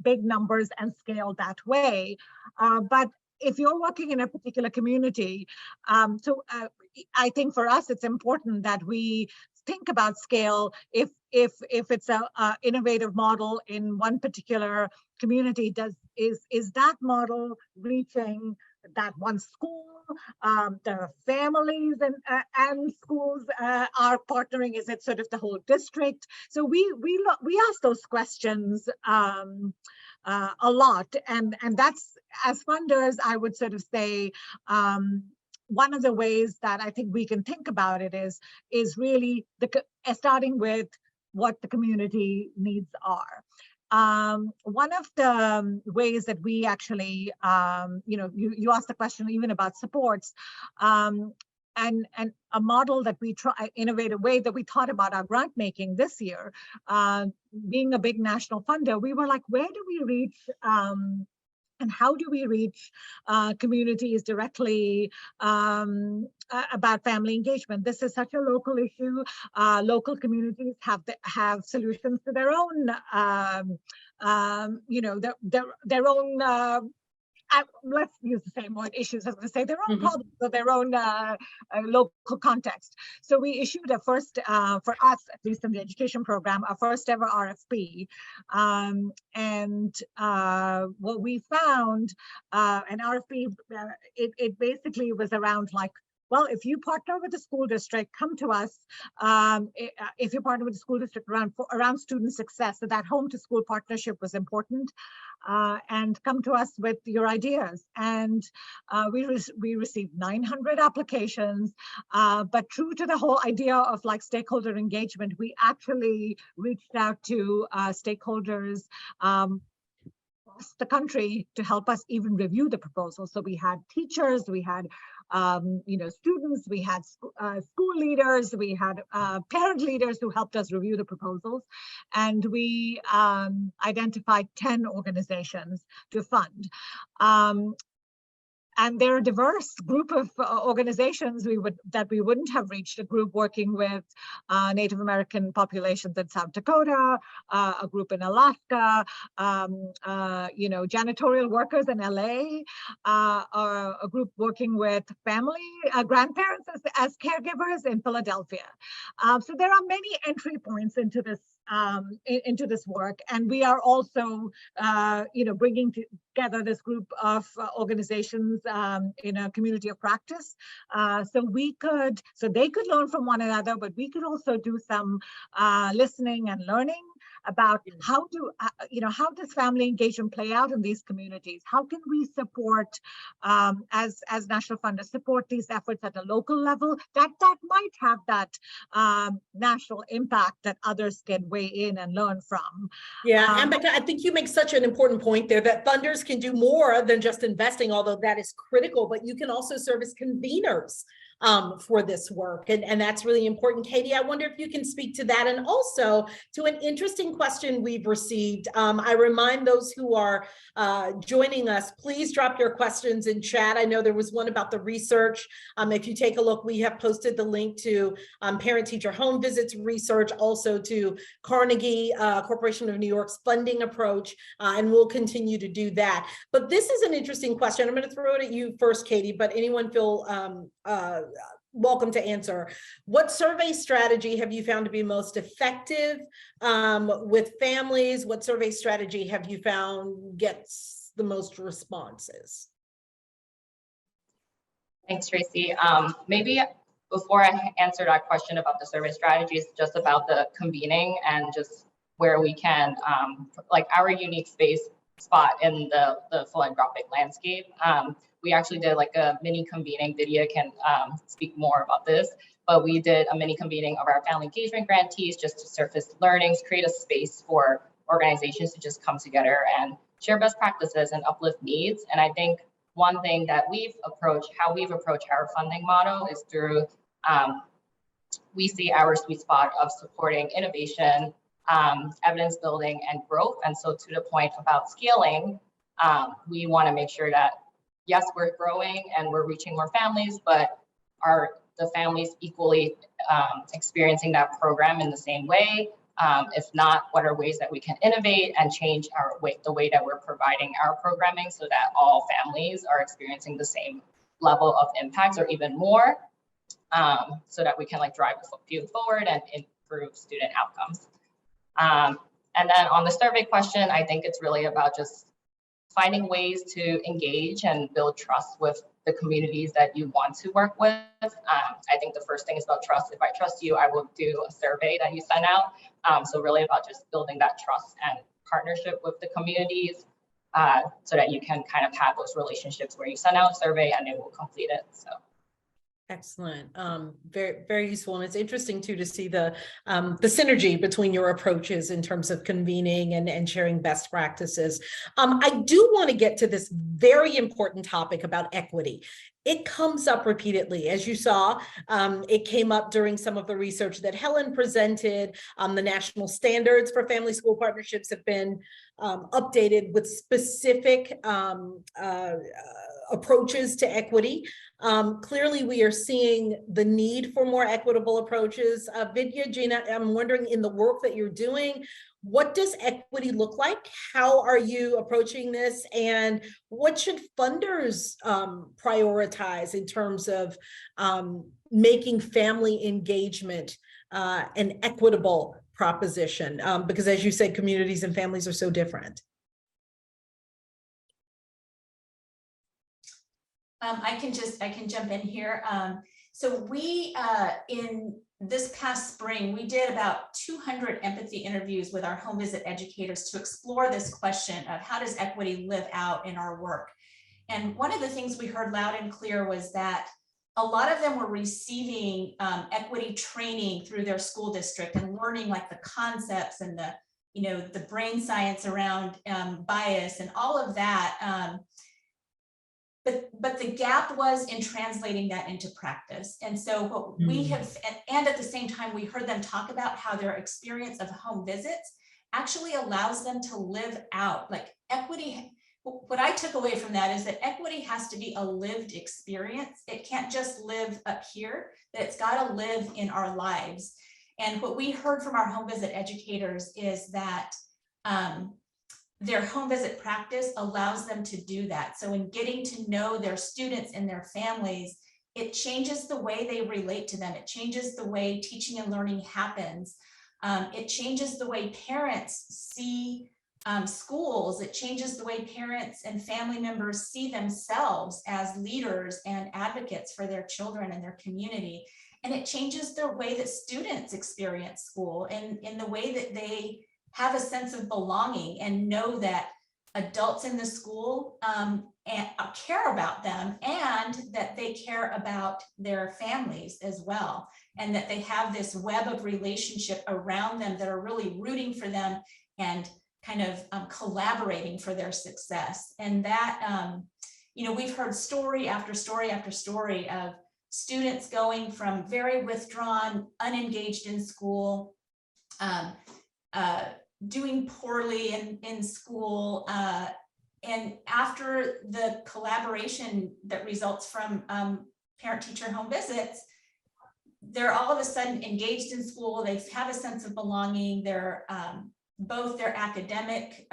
big numbers and scale that way. But if you're working in a particular community, I think for us, it's important that we think about scale. If it's a innovative model in one particular community, is that model reaching that one school? The families and schools are partnering. Is it sort of the whole district? So we ask those questions a lot, and that's, as funders, I would sort of say, one of the ways that I think we can think about it is really starting with what the community needs are. One of the ways that we actually, you know, you asked the question even about supports, and a model that we try, innovative way that we thought about our grant making this year, being a big national funder, we were like, where do we reach, and how do we reach communities directly about family engagement? This is such a local issue. Local communities have solutions to their own, you know, their own. Let's use the same word, issues, as I say, their own problems or their own local context. So we issued a first, for us, at least in the education program, our first ever RFP. And what we found, an RFP, it basically was around like, well, if you partner with the school district, come to us. If you partner with the school district around student success, so that home to school partnership was important, and come to us with your ideas. And we received 900 applications, but true to the whole idea of like stakeholder engagement, we actually reached out to stakeholders across the country to help us even review the proposal. So we had teachers, we had you know, students, we had school leaders, we had parent leaders who helped us review the proposals, and we identified 10 organizations to fund. And they're a diverse group of organizations that we wouldn't have reached. A group working with Native American populations in South Dakota, a group in Alaska, you know, janitorial workers in LA, a group working with family grandparents as caregivers in Philadelphia. So there are many entry points into this into this work. And we are also, bringing together this group of organizations in a community of practice. So they could learn from one another, but we could also do some listening and learning about how does family engagement play out in these communities? How can we support, as national funders, support these efforts at a local level that might have that national impact that others can weigh in and learn from. Yeah, and Becca, I think you make such an important point there that funders can do more than just investing, although that is critical, but you can also serve as conveners for this work. And that's really important. Katie, I wonder if you can speak to that, and also to an interesting question we've received. I remind those who are joining us, please drop your questions in chat. I know there was one about the research. If you take a look, we have posted the link to parent-teacher home visits research, also to Carnegie Corporation of New York's funding approach, and we'll continue to do that. But this is an interesting question. I'm going to throw it at you first, Katie, but anyone feel welcome to answer. What survey strategy have you found to be most effective with families? What survey strategy have you found gets the most responses? Thanks, Tracy. Maybe before I answer that question about the survey strategies, just about the convening and just where we can, like our unique spot in the philanthropic landscape. We actually did like a mini convening. Vidya can speak more about this, but we did a mini convening of our family engagement grantees just to surface learnings, create a space for organizations to just come together and share best practices and uplift needs. And I think one thing that how we've approached our funding model is through, we see our sweet spot of supporting innovation, evidence building, and growth. And so to the point about scaling, we want to make sure that, yes, we're growing and we're reaching more families, but are the families equally experiencing that program in the same way? If not, what are ways that we can innovate and change the way that we're providing our programming so that all families are experiencing the same level of impacts or even more, so that we can like drive the field forward and improve student outcomes. And then on the survey question, I think it's really about just finding ways to engage and build trust with the communities that you want to work with. I think the first thing is about trust. If I trust you, I will do a survey that you send out. So really about just building that trust and partnership with the communities, so that you can kind of have those relationships where you send out a survey and it will complete it. So. Excellent. Very, very useful. And it's interesting too to see the synergy between your approaches in terms of convening and sharing best practices. I do want to get to this very important topic about equity. It comes up repeatedly. As you saw, it came up during some of the research that Helen presented. The national standards for family school partnerships have been updated with specific approaches to equity. Clearly, we are seeing the need for more equitable approaches. Vidya, Gina, I'm wondering, in the work that you're doing, what does equity look like? How are you approaching this? And what should funders prioritize in terms of making family engagement an equitable proposition? Because as you said, communities and families are so different. I can jump in here. So we, in this past spring, we did about 200 empathy interviews with our home visit educators to explore this question of how does equity live out in our work? And one of the things we heard loud and clear was that a lot of them were receiving equity training through their school district and learning like the concepts and the brain science around bias and all of that. But the gap was in translating that into practice. And so what we have, and at the same time, we heard them talk about how their experience of home visits actually allows them to live out like equity. What I took away from that is that equity has to be a lived experience. It can't just live up here, that it's got to live in our lives. And what we heard from our home visit educators is that their home visit practice allows them to do that. So in getting to know their students and their families, it changes the way they relate to them. It changes the way teaching and learning happens. It changes the way parents see schools. It changes the way parents and family members see themselves as leaders and advocates for their children and their community. And it changes the way that students experience school and in the way that they have a sense of belonging and know that adults in the school and care about them, and that they care about their families as well, and that they have this web of relationship around them that are really rooting for them and kind of collaborating for their success. And that, you know, we've heard story after story after story of students going from very withdrawn, unengaged in school, doing poorly in school, and after the collaboration that results from parent-teacher home visits, they're all of a sudden engaged in school. They have a sense of belonging. They're both their academic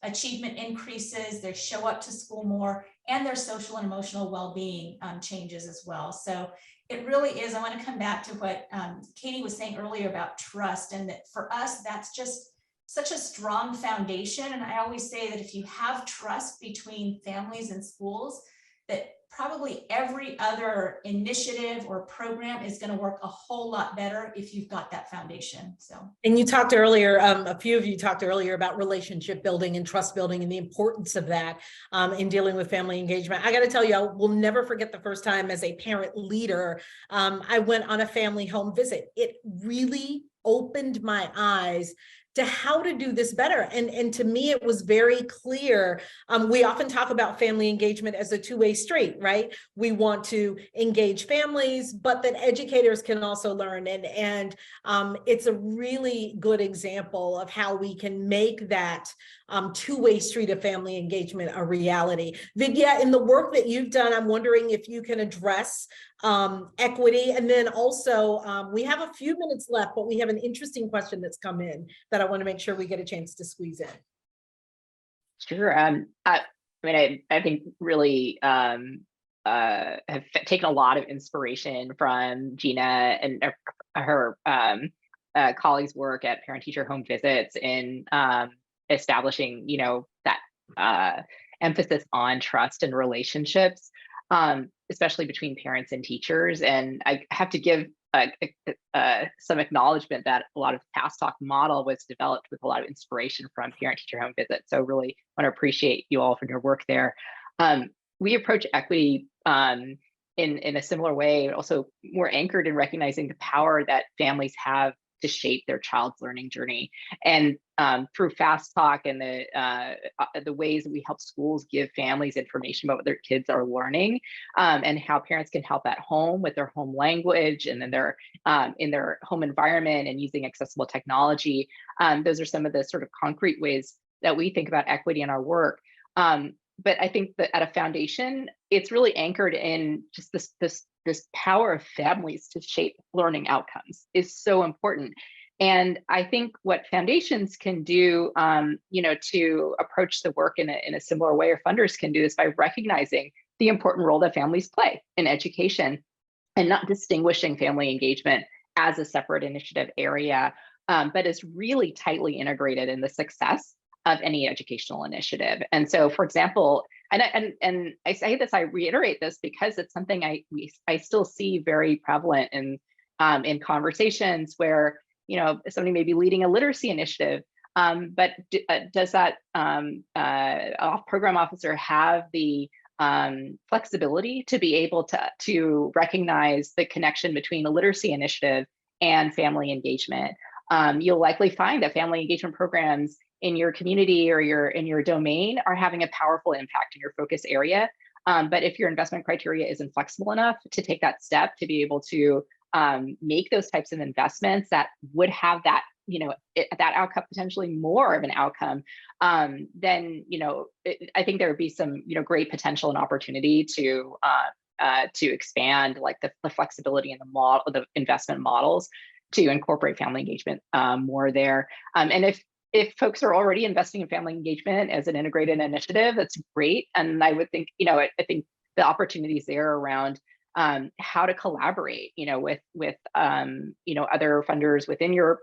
achievement increases, they show up to school more, and their social and emotional well-being changes as well. So it really is, I want to come back to what Katie was saying earlier about trust, and that for us, that's just such a strong foundation. And I always say that if you have trust between families and schools, that probably every other initiative or program is going to work a whole lot better if you've got that foundation. So, and you talked earlier, a few of you talked earlier about relationship building and trust building and the importance of that in dealing with family engagement. I got to tell you, I will never forget the first time as a parent leader, I went on a family home visit. It really opened my eyes to how to do this better. And to me, it was very clear. We often talk about family engagement as a two-way street, right? We want to engage families, but that educators can also learn. And it's a really good example of how we can make that two-way street of family engagement a reality. Vidya, in the work that you've done, I'm wondering if you can address equity. And then also, we have a few minutes left, but we have an interesting question that's come in that I want to make sure we get a chance to squeeze in. Sure. I mean, I think really have taken a lot of inspiration from Gina and her colleagues' work at parent-teacher home visits in establishing, you know, that emphasis on trust and relationships, especially between parents and teachers. And I have to give some acknowledgement that a lot of the Past Talk model was developed with a lot of inspiration from parent-teacher home visits. So really want to appreciate you all for your work there. We approach equity in a similar way, also more anchored in recognizing the power that families have to shape their child's learning journey. And through Fast Talk and the ways that we help schools give families information about what their kids are learning, and how parents can help at home with their home language and then in their home environment and using accessible technology. Those are some of the sort of concrete ways that we think about equity in our work. But I think that at a foundation, it's really anchored in just this power of families to shape learning outcomes is so important. And I think what foundations can do, you know, to approach the work in a similar way, or funders can do, is by recognizing the important role that families play in education and not distinguishing family engagement as a separate initiative area, but is really tightly integrated in the success of any educational initiative. And so, for example, and I say this, I reiterate this because it's something I still see very prevalent in conversations where, you know, somebody may be leading a literacy initiative, but does that program officer have the flexibility to be able to recognize the connection between a literacy initiative and family engagement? You'll likely find that family engagement programs in your community or in your domain are having a powerful impact in your focus area. But if your investment criteria isn't flexible enough to take that step to be able to make those types of investments that would have that, you know, that outcome, potentially more of an outcome, then, you know, I think there would be some, you know, great potential and opportunity to expand like the flexibility in the model, the investment models, to incorporate family engagement more there. And if folks are already investing in family engagement as an integrated initiative, that's great. And I would think, you know, I think the opportunities there around how to collaborate, with other funders within your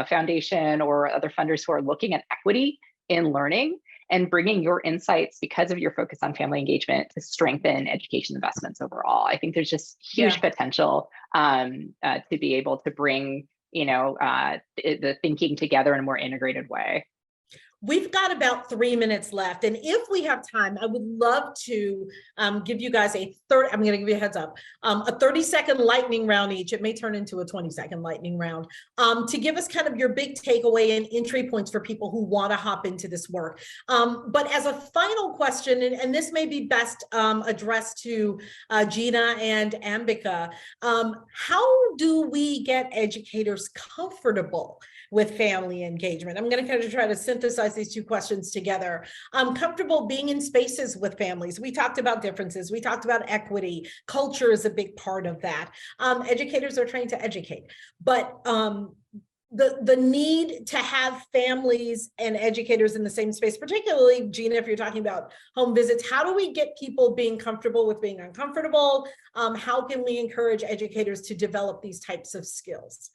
foundation or other funders who are looking at equity in learning and bringing your insights because of your focus on family engagement to strengthen education investments overall. I think there's just huge potential to be able to bring, the thinking together in a more integrated way. We've got about 3 minutes left. And if we have time, I would love to give you guys I'm going to give you a heads up, a 30-second lightning round each. It may turn into a 20-second lightning round to give us kind of your big takeaway and entry points for people who want to hop into this work. But as a final question, and this may be best addressed to Gina and Ambika, how do we get educators comfortable with family engagement? I'm going to kind of try to synthesize these two questions together. Comfortable being in spaces with families. We talked about differences. We talked about equity. Culture is a big part of that. Educators are trained to educate, but the need to have families and educators in the same space, particularly, Gina, if you're talking about home visits, how do we get people being comfortable with being uncomfortable? How can we encourage educators to develop these types of skills?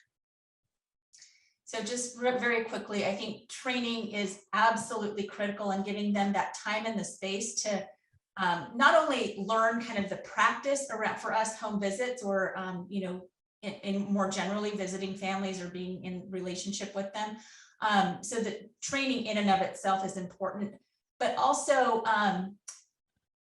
So just very quickly, I think training is absolutely critical in giving them that time and the space to not only learn kind of the practice around, for us, home visits, or in more generally visiting families or being in relationship with them. So the training in and of itself is important, but also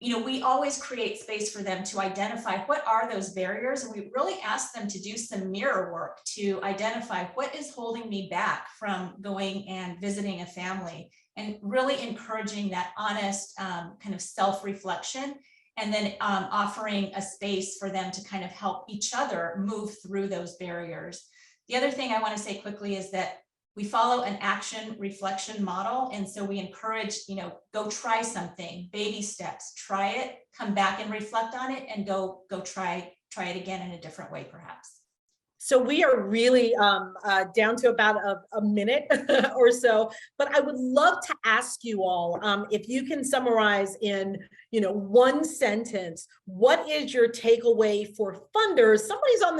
we always create space for them to identify what are those barriers. And we really ask them to do some mirror work to identify what is holding me back from going and visiting a family, and really encouraging that honest kind of self-reflection, and then offering a space for them to kind of help each other move through those barriers. The other thing I want to say quickly is that we follow an action reflection model. And so we encourage, go try something, baby steps, try it, come back and reflect on it, and go try it again in a different way, perhaps. So we are really down to about a minute or so, but I would love to ask you all if you can summarize in one sentence, what is your takeaway for funders? Somebody's on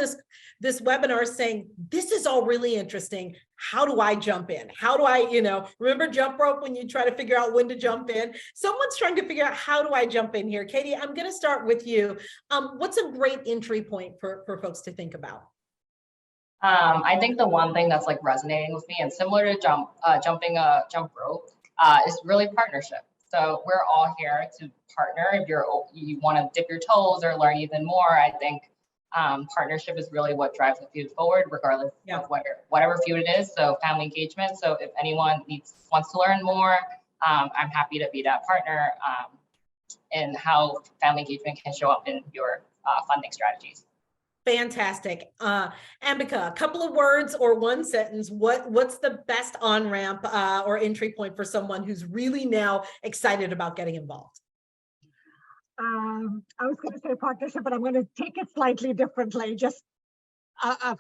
this webinar saying, this is all really interesting. How do I jump in? How do I, remember jump rope when you try to figure out when to jump in? Someone's trying to figure out, how do I jump in here? Katie, I'm going to start with you. What's a great entry point for folks to think about? I think the one thing that's like resonating with me, and similar to jumping a jump rope, is really partnership. So we're all here to partner. If you want to dip your toes or learn even more, I think partnership is really what drives the field forward, regardless of whatever field it is. So family engagement. So if anyone wants to learn more, I'm happy to be that partner in how family engagement can show up in your funding strategies. Fantastic. Ambika, a couple of words or one sentence. What's the best on-ramp or entry point for someone who's really now excited about getting involved? I was going to say partnership, but I'm going to take it slightly differently. Just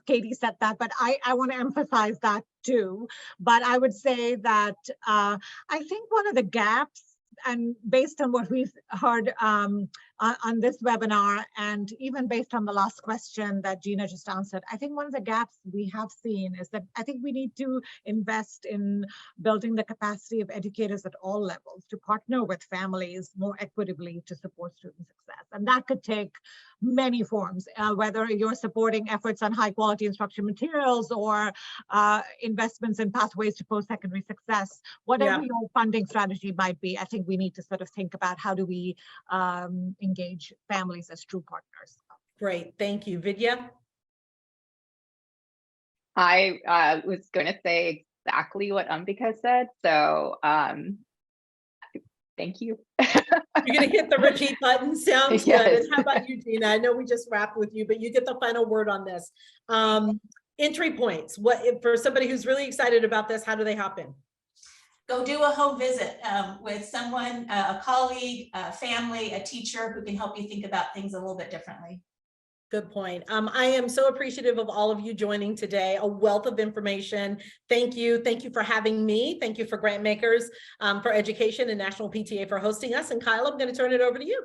Katie said that, but I want to emphasize that too. But I would say that I think one of the gaps, and based on what we've heard on this webinar, and even based on the last question that Gina just answered, I think one of the gaps we have seen is that I think we need to invest in building the capacity of educators at all levels to partner with families more equitably to support student success. And that could take many forms, whether you're supporting efforts on high quality instruction materials or investments in pathways to post-secondary success, whatever your funding strategy might be. I think we need to sort of think about how do we engage families as true partners. Great, thank you. Vidya? I was going to say exactly what Ambika said, so thank you. You're going to hit the repeat button. Sounds good. And how about you, Gina? I know we just wrapped with you, but you get the final word on this. Entry points. What for somebody who's really excited about this? How do they hop in? Go do a home visit with someone, a colleague, a family, a teacher who can help you think about things a little bit differently. Good point. I am so appreciative of all of you joining today. A wealth of information. Thank you. Thank you for having me. Thank you for Grant Makers for Education and National PTA for hosting us. And Kyle, I'm going to turn it over to you.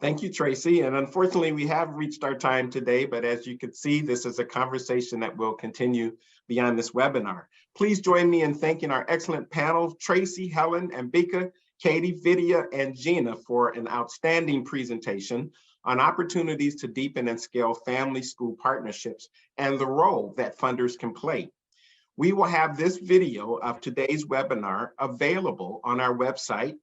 Thank you, Tracy. And unfortunately, we have reached our time today, but as you can see, this is a conversation that will continue beyond this webinar. Please join me in thanking our excellent panel, Tracy, Helen, Ambika, Katie, Vidya, and Gina for an outstanding presentation on opportunities to deepen and scale family-school partnerships and the role that funders can play. We will have this video of today's webinar available on our website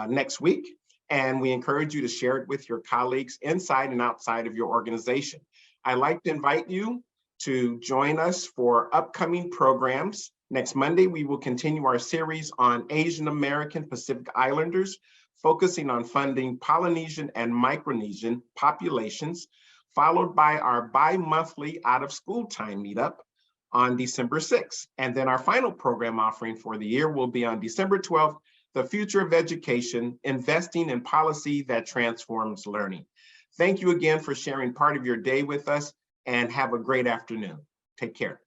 next week, and we encourage you to share it with your colleagues inside and outside of your organization. I'd like to invite you to join us for upcoming programs. Next Monday, we will continue our series on Asian American Pacific Islanders, focusing on funding Polynesian and Micronesian populations, followed by our bi-monthly out-of-school time meetup on December 6th. And then our final program offering for the year will be on December 12th, The Future of Education, Investing in Policy That Transforms Learning. Thank you again for sharing part of your day with us, and have a great afternoon. Take care.